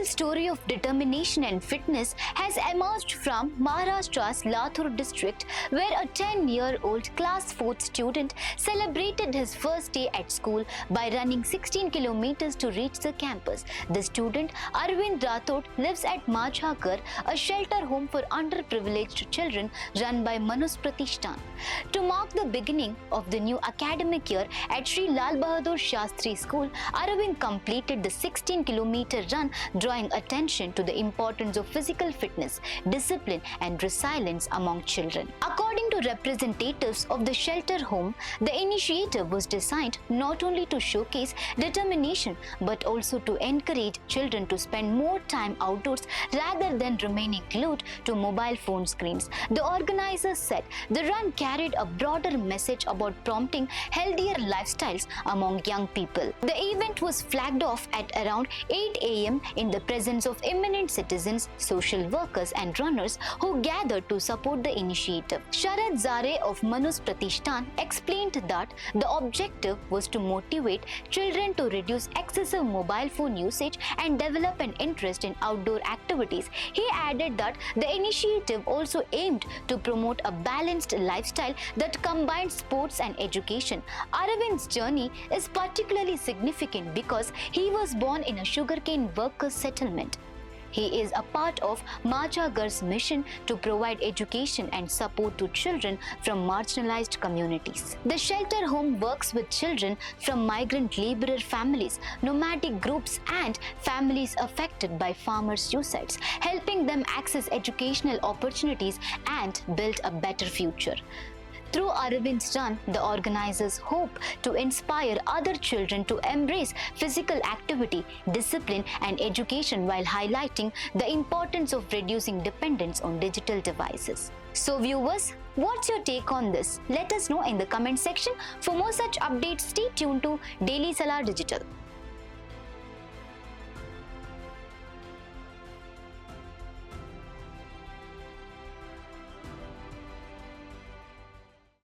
story of determination and fitness has emerged from Maharashtra's Latur district, where a 10-year-old class 4th student celebrated his first day at school by running 16 kilometers to reach the campus. The student, Arvind Rathod, lives at Majha Ghar, a shelter home for underprivileged children run by Manus Pratishthan. To mark the beginning of the new academic year at Shri Bahadur Shastri school, Arvind completed the 16-kilometer run, drawing attention to the importance of physical fitness, discipline and resilience among children. According to representatives of the shelter home, the initiative was designed not only to showcase determination but also to encourage children to spend more time outdoors rather than remaining glued to mobile phone screens. The organizers said the run carried a broader message about prompting healthier lifestyles among young people. The event was flagged off at around 8 a.m. in the presence of eminent citizens, social workers and runners who gathered to support the initiative. Shri of Manus Pratishthan explained that the objective was to motivate children to reduce excessive mobile phone usage and develop an interest in outdoor activities. He added that the initiative also aimed to promote a balanced lifestyle that combines sports and education. Arvind's journey is particularly significant because he was born in a sugarcane workers' settlement. He is a part of Majha Ghar's mission to provide education and support to children from marginalized communities. The shelter home works with children from migrant laborer families, nomadic groups and families affected by farmer suicides, helping them access educational opportunities and build a better future. Through Arvind's run, the organizers hope to inspire other children to embrace physical activity, discipline and education while highlighting the importance of reducing dependence on digital devices. So viewers, what's your take on this? Let us know in the comment section. For more such updates, stay tuned to Daily Salar Digital.